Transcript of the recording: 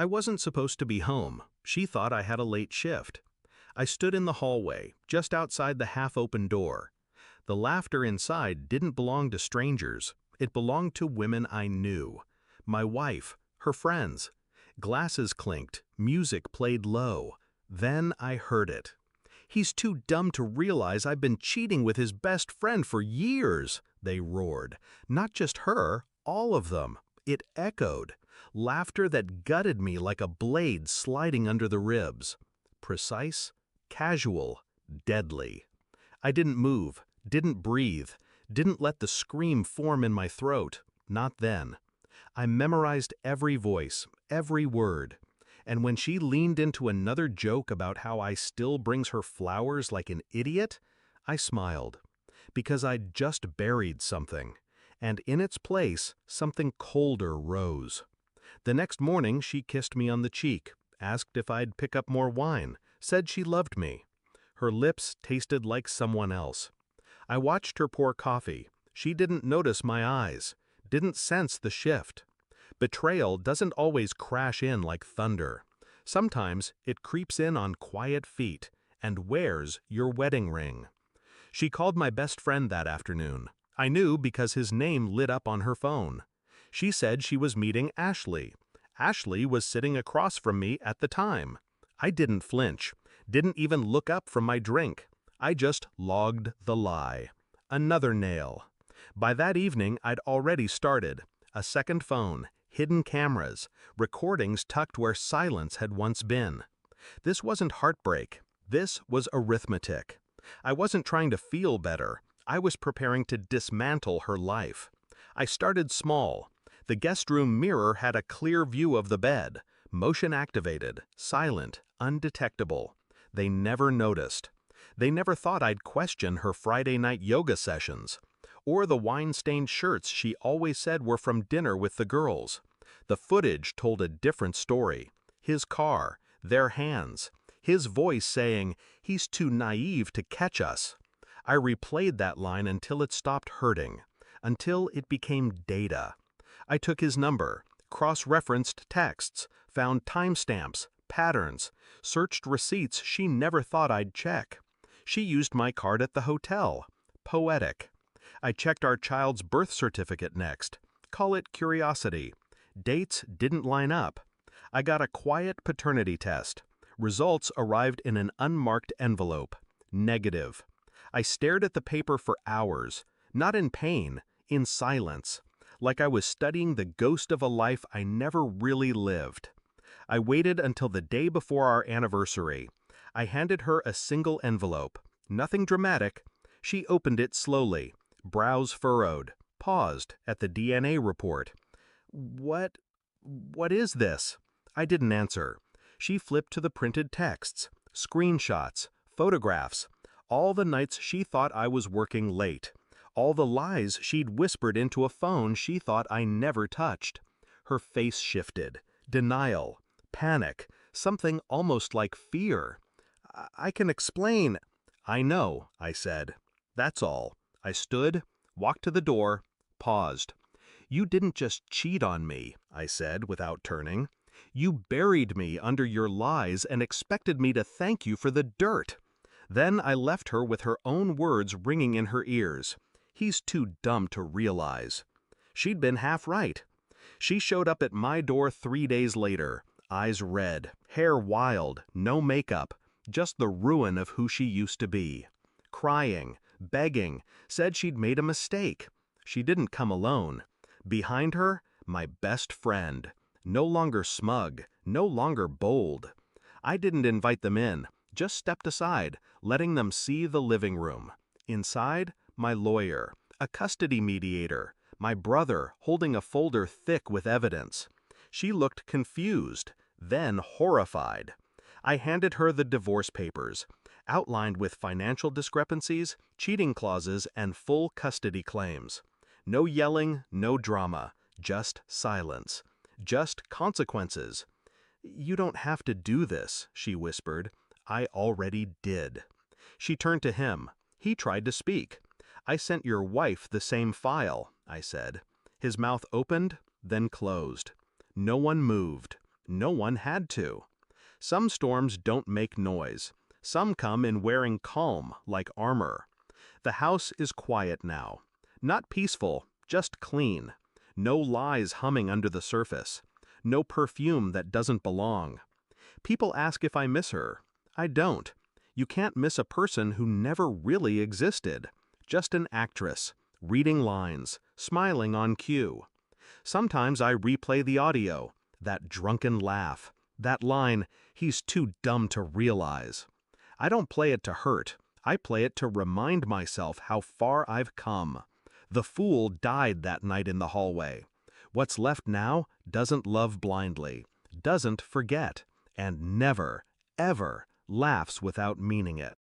I wasn't supposed to be home. She thought I had a late shift. I stood in the hallway, just outside the half-open door. The laughter inside didn't belong to strangers. It belonged to women I knew. My wife, her friends. Glasses clinked, music played low. Then I heard it. "He's too dumb to realize I've been cheating with his best friend for years," they roared. Not just her, all of them. It echoed. Laughter that gutted me like a blade sliding under the ribs. Precise, casual, deadly. I didn't move, didn't breathe, didn't let the scream form in my throat. Not then. I memorized every voice, every word. And when she leaned into another joke about how I still brings her flowers like an idiot, I smiled. Because I'd just buried something. And in its place, something colder rose. The next morning, she kissed me on the cheek, asked if I'd pick up more wine, said she loved me. Her lips tasted like someone else. I watched her pour coffee. She didn't notice my eyes, didn't sense the shift. Betrayal doesn't always crash in like thunder. Sometimes it creeps in on quiet feet and wears your wedding ring. She called my best friend that afternoon. I knew because his name lit up on her phone. She said she was meeting Ashley. Ashley was sitting across from me at the time. I didn't flinch, didn't even look up from my drink. I just logged the lie. Another nail. By that evening, I'd already started. A second phone, hidden cameras, recordings tucked where silence had once been. This wasn't heartbreak. This was arithmetic. I wasn't trying to feel better. I was preparing to dismantle her life. I started small. The guest room mirror had a clear view of the bed, motion activated, silent, undetectable. They never noticed. They never thought I'd question her Friday night yoga sessions, or the wine-stained shirts she always said were from dinner with the girls. The footage told a different story. His car, their hands, his voice saying, "He's too naive to catch us." I replayed that line until it stopped hurting, until it became data. I took his number, cross-referenced texts, found timestamps, patterns, searched receipts she never thought I'd check. She used my card at the hotel. Poetic. I checked our child's birth certificate next. Call it curiosity. Dates didn't line up. I got a quiet paternity test. Results arrived in an unmarked envelope. Negative. I stared at the paper for hours, not in pain, in silence, like I was studying the ghost of a life I never really lived. I waited until the day before our anniversary. I handed her a single envelope. Nothing dramatic. She opened it slowly, brows furrowed, paused at the DNA report. What is this?" I didn't answer. She flipped to the printed texts, screenshots, photographs, all the nights she thought I was working late, all the lies she'd whispered into a phone she thought I never touched. Her face shifted. Denial, panic, something almost like fear. I can explain." "I know," I said. "That's all." I stood, walked to the door, paused. "You didn't just cheat on me," I said without turning. "You buried me under your lies and expected me to thank you for the dirt." Then I left her with her own words ringing in her ears. "He's too dumb to realize." She'd been half right. She showed up at my door 3 days later, eyes red, hair wild, no makeup, just the ruin of who she used to be. Crying, begging, said she'd made a mistake. She didn't come alone. Behind her, my best friend. No longer smug, no longer bold. I didn't invite them in, just stepped aside, letting them see the living room. Inside, my lawyer, a custody mediator, my brother holding a folder thick with evidence. She looked confused, then horrified. I handed her the divorce papers, outlined with financial discrepancies, cheating clauses, and full custody claims. No yelling, no drama, just silence, just consequences. "You don't have to do this," she whispered. I already did. She turned to him. He tried to speak. "I sent your wife the same file," I said. His mouth opened, then closed. No one moved. No one had to. Some storms don't make noise. Some come in wearing calm, like armor. The house is quiet now. Not peaceful, just clean. No lies humming under the surface. No perfume that doesn't belong. People ask if I miss her. I don't. You can't miss a person who never really existed. Just an actress, reading lines, smiling on cue. Sometimes I replay the audio, that drunken laugh, that line, "He's too dumb to realize." I don't play it to hurt. I play it to remind myself how far I've come. The fool died that night in the hallway. What's left now doesn't love blindly, doesn't forget, and never, ever laughs without meaning it.